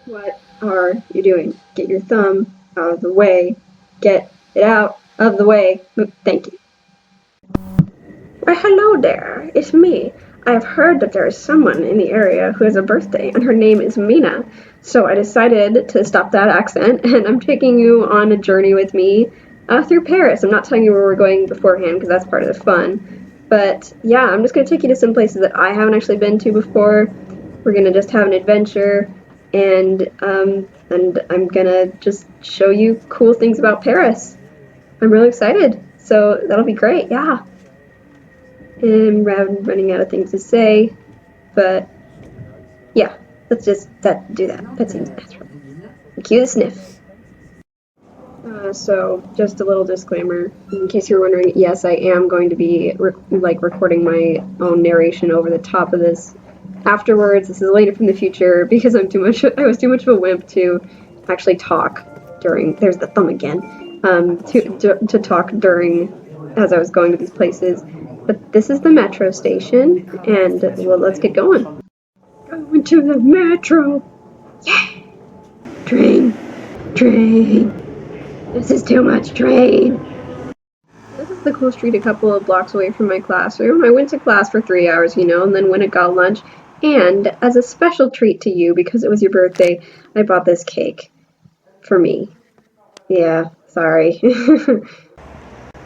What are you doing? Get your thumb out of the way. Get it out of the way. Thank you. Why, hello there. It's me. I have heard that there is someone in the area who has a birthday, and her name is Mina. So I decided to stop that accent, and I'm taking you on a journey with me through Paris. I'm not telling you where we're going beforehand because that's part of the fun. But yeah, I'm just going to take you to some places that I haven't actually been to before. We're going to just have an adventure, and I'm going to just show you cool things about Paris. I'm really excited. So that'll be great. Yeah. I'm running out of things to say, but yeah, let's just do that. That seems natural. Cue the sniff. So, just a little disclaimer, in case you're wondering, yes, I am going to be recording my own narration over the top of this afterwards. This is later from the future because I was too much of a wimp to actually talk during. There's the thumb again. To talk during as I was going to these places. But this is the metro station, and well, let's get going. Going to the metro. Yeah. Train. Train. This is too much train. This is the cool street a couple of blocks away from my classroom. I went to class for 3 hours, and then went and got lunch. And as a special treat to you, because it was your birthday, I bought this cake for me. Yeah, sorry.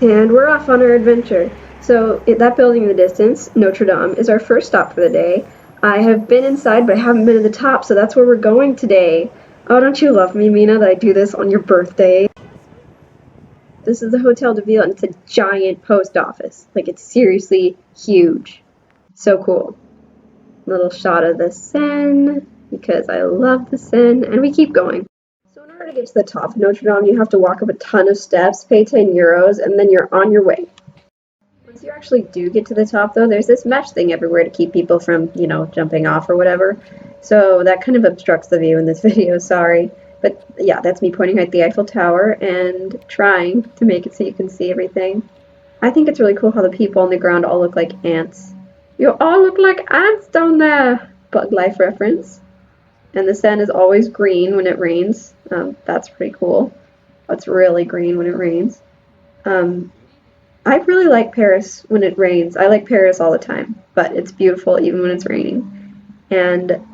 And we're off on our adventure. So that building in the distance, Notre Dame, is our first stop for the day. I have been inside, but I haven't been to the top, so that's where we're going today. Oh, don't you love me, Mina, that I do this on your birthday? This is the Hotel de Ville, and it's a giant post office. Like, it's seriously huge. So cool. Little shot of the Seine, because I love the Seine, and we keep going. So in order to get to the top of Notre Dame, you have to walk up a ton of steps, pay 10 euros, and then you're on your way. Once you actually do get to the top, though, there's this mesh thing everywhere to keep people from, jumping off or whatever. So that kind of obstructs the view in this video, sorry. But yeah, that's me pointing at the Eiffel Tower and trying to make it so you can see everything. I think it's really cool how the people on the ground all look like ants. You all look like ants down there! Bug life reference. And the Seine is always green when it rains. That's pretty cool. It's really green when it rains. I really like Paris when it rains. I like Paris all the time, but it's beautiful even when it's raining. And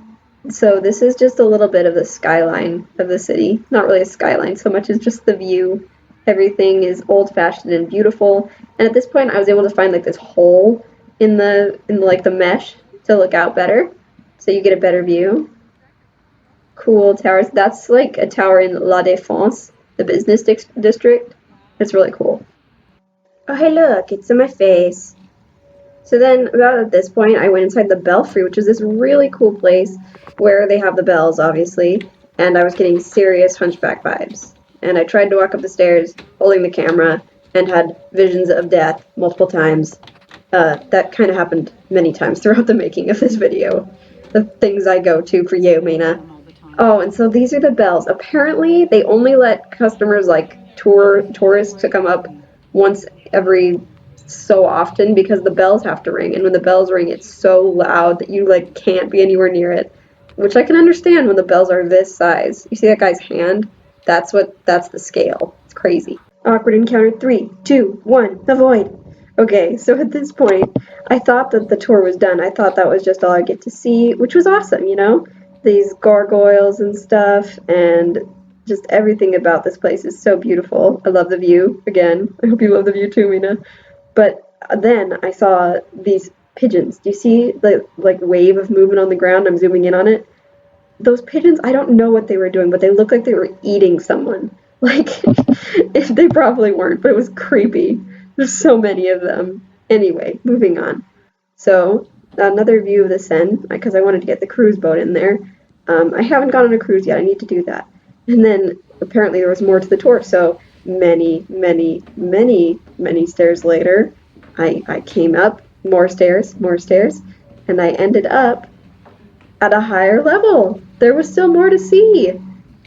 so this is just a little bit of the skyline of the city. Not really a skyline so much as just the view. Everything is old-fashioned and beautiful. And at this point, I was able to find like this hole in the mesh to look out better, so you get a better view. Cool towers. That's like a tower in La Défense, the business district. It's really cool. Oh, hey, look, it's in my face. So then, about at this point, I went inside the Belfry, which is this really cool place where they have the bells, obviously, and I was getting serious Hunchback vibes. And I tried to walk up the stairs holding the camera and had visions of death multiple times. That kind of happened many times throughout the making of this video. The things I go to for you, Mina. Oh, and so these are the bells. Apparently, they only let customers like tourists to come up once every so often because the bells have to ring, and when the bells ring, it's so loud that you like can't be anywhere near it. Which I can understand when the bells are this size. You see that guy's hand? That's the scale. It's crazy. Awkward encounter 3, 2, 1, avoid. Okay, so at this point, I thought that the tour was done. I thought that was just all I get to see, which was awesome. These gargoyles and stuff, and just everything about this place is so beautiful. I love the view. Again, I hope you love the view too, Mina. But then I saw these pigeons. Do you see the wave of movement on the ground? I'm zooming in on it. Those pigeons, I don't know what they were doing, but they looked like they were eating someone. Like, they probably weren't, but it was creepy. There's so many of them. Anyway, moving on. So, another view of the Seine, because I wanted to get the cruise boat in there. I haven't gone on a cruise yet. I need to do that. And then, apparently, there was more to the tour. So, many, many, many, many stairs later, I came up, more stairs, and I ended up at a higher level. There was still more to see.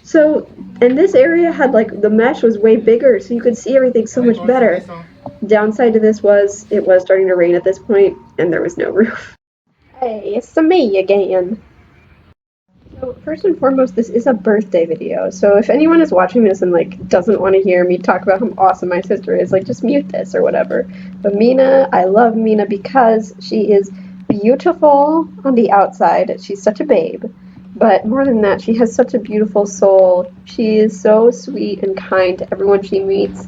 So, and this area had the mesh was way bigger, so you could see everything so much better. Downside to this was it was starting to rain at this point, and there was no roof. Hey, it's me again. So first and foremost, this is a birthday video. So if anyone is watching this and like doesn't want to hear me talk about how awesome my sister is, like just mute this or whatever. But Mina, I love Mina because she is beautiful on the outside. She's such a babe. But more than that, she has such a beautiful soul. She is so sweet and kind to everyone she meets,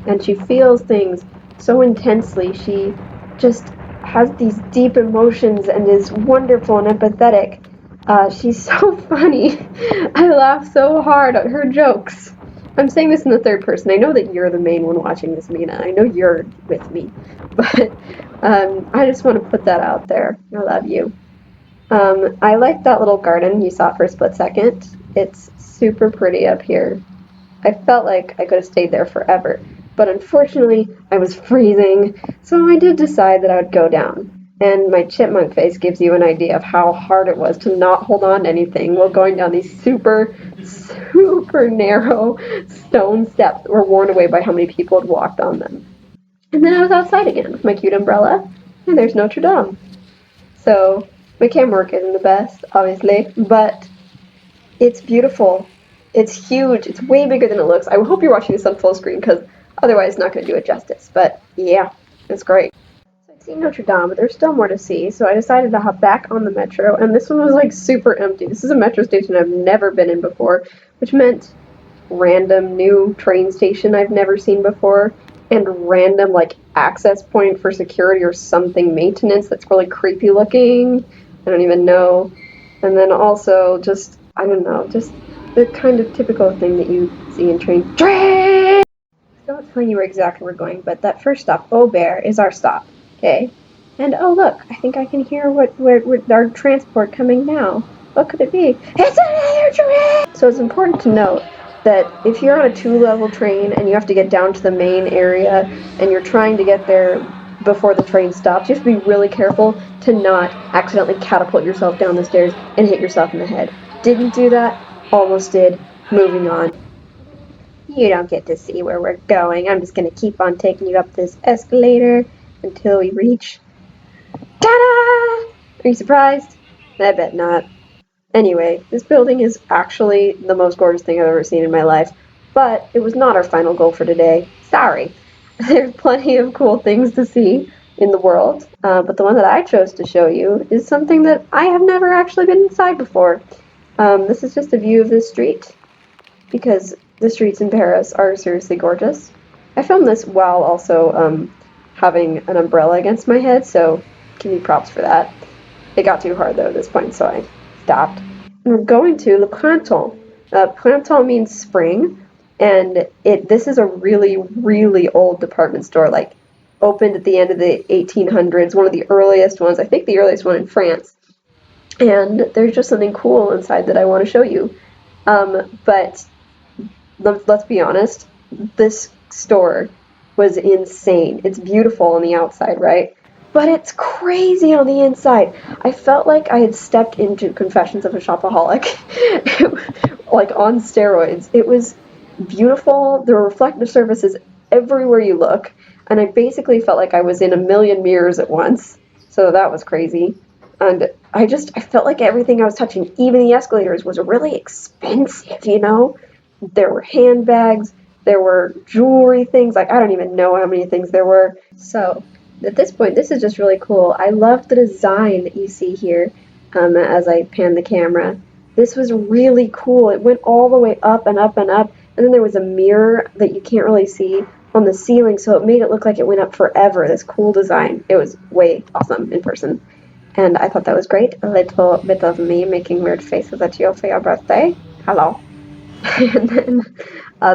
and she feels things so intensely. She just has these deep emotions and is wonderful and empathetic. She's so funny. I laugh so hard at her jokes. I'm saying this in the third person. I know that you're the main one watching this, Mina. I know you're with me. But I just want to put that out there. I love you. I like that little garden you saw for a split second. It's super pretty up here. I felt like I could have stayed there forever, but unfortunately, I was freezing, so I did decide that I would go down. And my chipmunk face gives you an idea of how hard it was to not hold on to anything while going down these super narrow stone steps that were worn away by how many people had walked on them. And then I was outside again with my cute umbrella, and there's Notre Dame. So my camera work isn't the best, obviously, but it's beautiful. It's huge. It's way bigger than it looks. I hope you're watching this on full screen because otherwise it's not going to do it justice. But yeah, it's great. So I've seen Notre Dame, but there's still more to see. So I decided to hop back on the metro, and this one was like super empty. This is a metro station I've never been in before, which meant random new train station I've never seen before, and random like access point for security or something maintenance that's really creepy looking. I don't even know. And then also just I don't know, just the kind of typical thing that you see in train. Don't tell you where exactly we're going, but that first stop, Aubert, is our stop. Okay. And oh look, I think I can hear where our transport coming now. What could it be? It's another train! So it's important to note that if you're on a two-level train and you have to get down to the main area and you're trying to get there before the train stops, you have to be really careful to not accidentally catapult yourself down the stairs and hit yourself in the head. Didn't do that, almost did. Moving on. You don't get to see where we're going. I'm just going to keep on taking you up this escalator until we reach. Ta-da! Are you surprised? I bet not. Anyway, this building is actually the most gorgeous thing I've ever seen in my life, but it was not our final goal for today. Sorry. There's plenty of cool things to see in the world, but the one that I chose to show you is something that I have never actually been inside before. This is just a view of this street because the streets in Paris are seriously gorgeous. I filmed this while also having an umbrella against my head, so give me props for that. It got too hard though at this point, so I stopped. And we're going to Le Printemps. Printemps means spring, and this is a really old department store, like opened at the end of the 1800s, one of the earliest ones, I think the earliest one in France. And there's just something cool inside that I want to show you. But let's be honest, this store was insane. It's beautiful on the outside, right? But it's crazy on the inside. I felt like I had stepped into Confessions of a Shopaholic, like on steroids. It was beautiful. There were reflective surfaces everywhere you look, and I basically felt like I was in a million mirrors at once. So that was crazy. And I felt like everything I was touching, even the escalators, was really expensive, you know? There were handbags, there were jewelry things, like I don't even know how many things there were. So at this point, this is just really cool. I love the design that you see here as I pan the camera. This was really cool. It went all the way up and up and up, and then there was a mirror that you can't really see on the ceiling, so it made it look like it went up forever. This cool design. It was way awesome in person. And I thought that was great. A little bit of me making weird faces at you for your birthday. Hello. And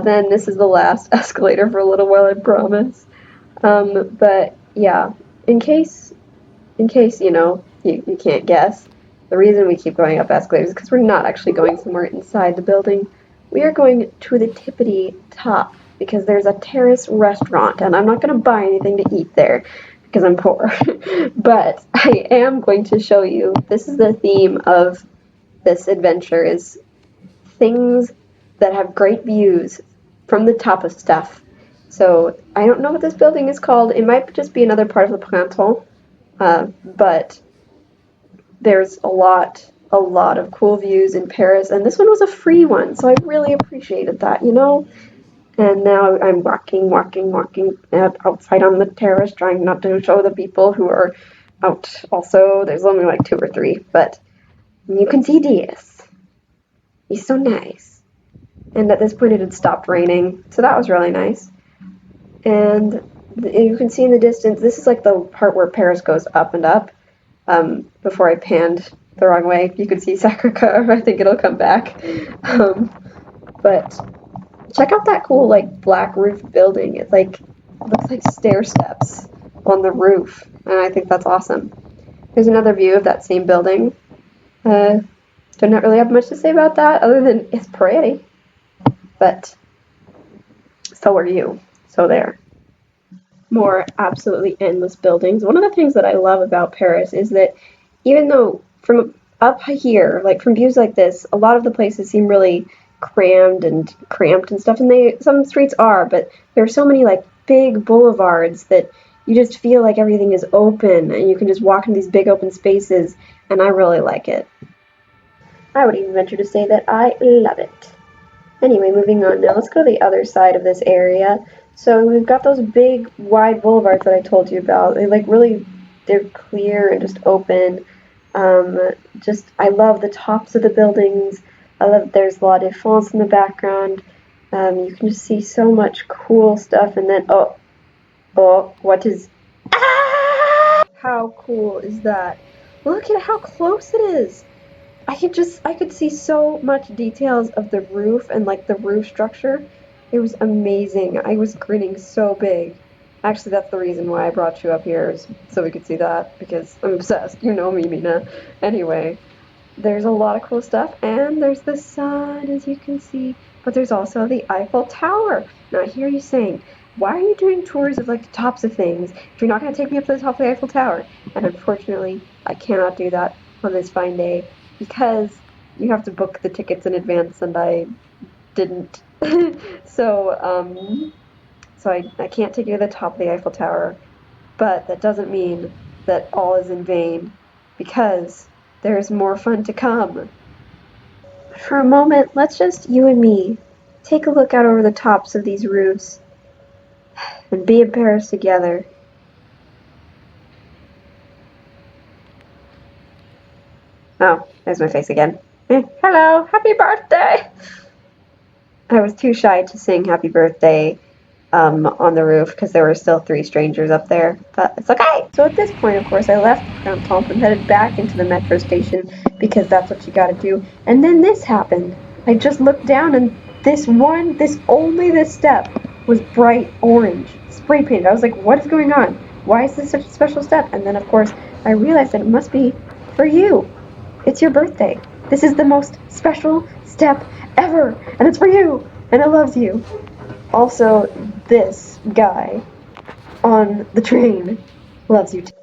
then this is the last escalator for a little while, I promise. But yeah, in case you know you can't guess, the reason we keep going up escalators is because we're not actually going somewhere inside the building. We are going to the tippity top because there's a terrace restaurant, and I'm not going to buy anything to eat there because I'm poor. But I am going to show you. This is the theme of this adventure: is things that have great views from the top of stuff. So I don't know what this building is called. It might just be another part of the Printemps, but there's a lot a lot of cool views in Paris, and this one was a free one, so I really appreciated that, you know? And now I'm walking outside on the terrace, trying not to show the people who are out also. There's only like two or three, but you can see this. He's so nice. And at this point, it had stopped raining, so that was really nice. And you can see in the distance, this is like the part where Paris goes up and up. Before I panned the wrong way, you could see Sacre-Cœur. I think it'll come back. But check out that cool like black roof building. It looks like stair steps on the roof, and I think that's awesome. Here's another view of that same building. Do not really have much to say about that other than it's pretty, but so are you. So there. More absolutely endless buildings. One of the things that I love about Paris is that even though from up here, like from views like this, a lot of the places seem really crammed and cramped and stuff, and they some streets are, but there are so many like big boulevards that you just feel like everything is open and you can just walk in these big open spaces, and I really like it. I would even venture to say that I love it. Anyway, moving on now, let's go to the other side of this area. So we've got those big, wide boulevards that I told you about. They're clear and just open. Um, I love the tops of the buildings. I love there's La Défense in the background. You can just see so much cool stuff. And then, what is, how cool is that? Look at how close it is. I could see so much details of the roof and like the roof structure. It was amazing. I was grinning so big. Actually, that's the reason why I brought you up here, is so we could see that, because I'm obsessed. You know me, Mina. Anyway, there's a lot of cool stuff, and there's the sun, as you can see, but there's also the Eiffel Tower. Now, I hear you saying, why are you doing tours of like the tops of things if you're not going to take me up to the top of the Eiffel Tower? And unfortunately, I cannot do that on this fine day because you have to book the tickets in advance, and I didn't. so, I can't take you to the top of the Eiffel Tower, but that doesn't mean that all is in vain, because there's more fun to come. For a moment, let's just, you and me, take a look out over the tops of these roofs and be in Paris together. Oh, there's my face again. Hello, happy birthday! I was too shy to sing happy birthday on the roof because there were still three strangers up there, but it's okay. So at this point, of course, I left the Printemps and headed back into the metro station because that's what you gotta do. And then this happened. I just looked down and this step was bright orange, spray painted. I was like, what is going on? Why is this such a special step? And then, of course, I realized that it must be for you. It's your birthday. This is the most special step ever, and it's for you, and it loves you. Also, this guy on the train loves you too.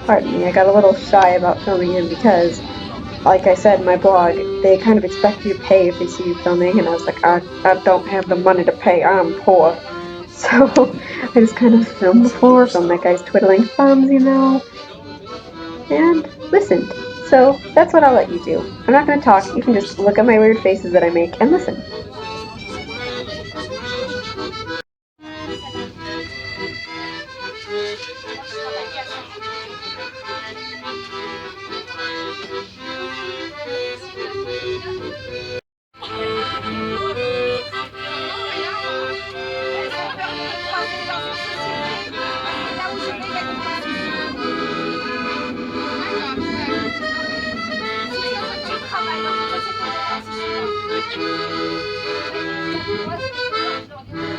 Pardon me, I got a little shy about filming him because, like I said in my blog, they kind of expect you to pay if they see you filming, and I was like, I don't have the money to pay, I'm poor. So I just kind of filmed the floor, filmed that guy's twiddling thumbs, and listened. So that's what I'll let you do. I'm not going to talk, you can just look at my weird faces that I make and listen.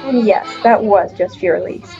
And yes, that was just your release.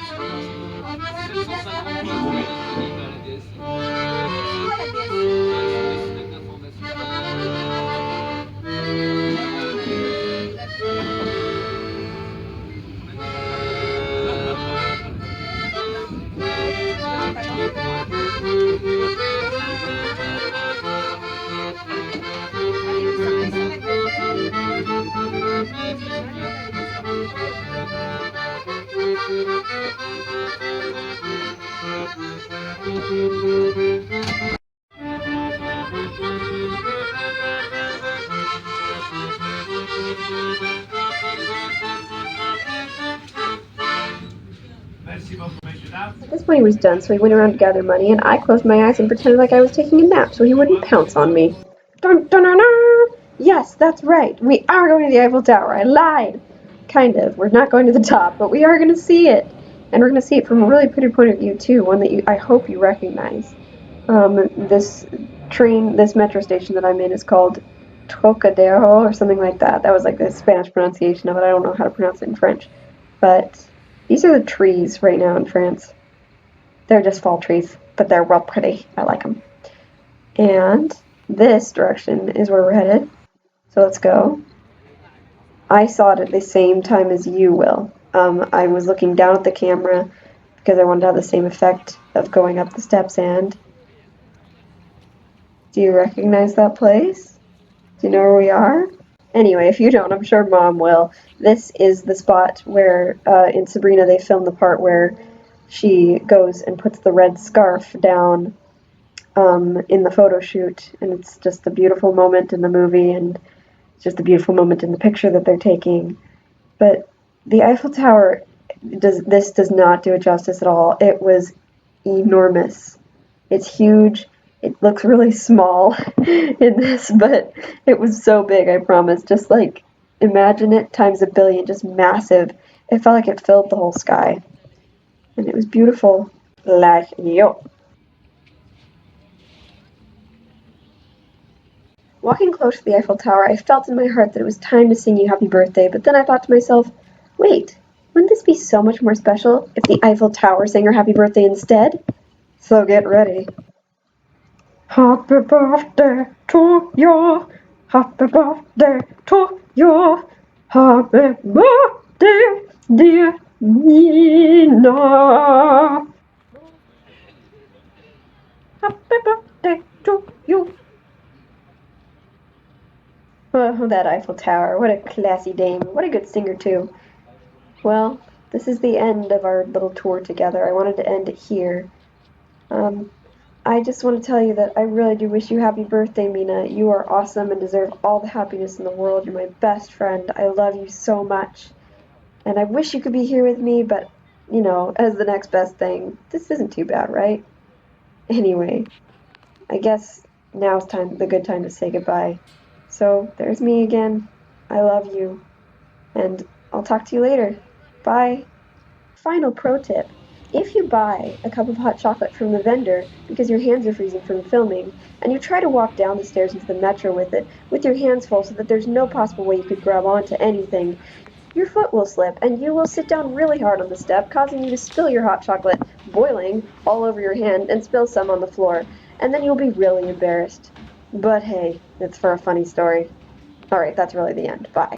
At this point he was done, so he went around to gather money, and I closed my eyes and pretended like I was taking a nap so he wouldn't pounce on me. Dun dun dun dun! Yes, that's right. We are going to the Eiffel Tower. I lied. Kind of. We're not going to the top, but we are going to see it. And we're going to see it from a really pretty point of view, too, one that I hope you recognize. This metro station that I'm in is called Trocadero or something like that. That was like the Spanish pronunciation of it. I don't know how to pronounce it in French. But these are the trees right now in France. They're just fall trees, but they're real pretty. I like them. And this direction is where we're headed. So let's go. I saw it at the same time as you will. I was looking down at the camera because I wanted to have the same effect of going up the steps. And do you recognize that place? Do you know where we are? Anyway, if you don't, I'm sure Mom will. This is the spot where in Sabrina they filmed the part where she goes and puts the red scarf down in the photo shoot, and it's just a beautiful moment in the movie, and it's just a beautiful moment in the picture that they're taking. But the Eiffel Tower does not do it justice at all. It was enormous. It's huge. It looks really small in this, but it was so big, I promise. Just like imagine it times a billion, just massive. It felt like it filled the whole sky. And it was beautiful. Like yo. Walking close to the Eiffel Tower, I felt in my heart that it was time to sing you happy birthday, but then I thought to myself, wait, wouldn't this be so much more special if the Eiffel Tower sang her happy birthday instead? So get ready. Happy birthday to you. Happy birthday to you. Happy birthday, dear Mina. Happy birthday to you. Oh, that Eiffel Tower. What a classy dame. What a good singer, too. Well, this is the end of our little tour together. I wanted to end it here. Um, I just want to tell you that I really do wish you happy birthday, Mina. You are awesome and deserve all the happiness in the world. You're my best friend. I love you so much. And I wish you could be here with me, but, as the next best thing, this isn't too bad, right? Anyway, I guess now's the good time to say goodbye. So, there's me again. I love you. And I'll talk to you later. Bye. Final pro tip. If you buy a cup of hot chocolate from the vendor because your hands are freezing from filming, and you try to walk down the stairs into the metro with it, with your hands full so that there's no possible way you could grab onto anything, your foot will slip and you will sit down really hard on the step, causing you to spill your hot chocolate, boiling, all over your hand and spill some on the floor, and then you'll be really embarrassed. But hey, it's for a funny story. Alright, that's really the end. Bye.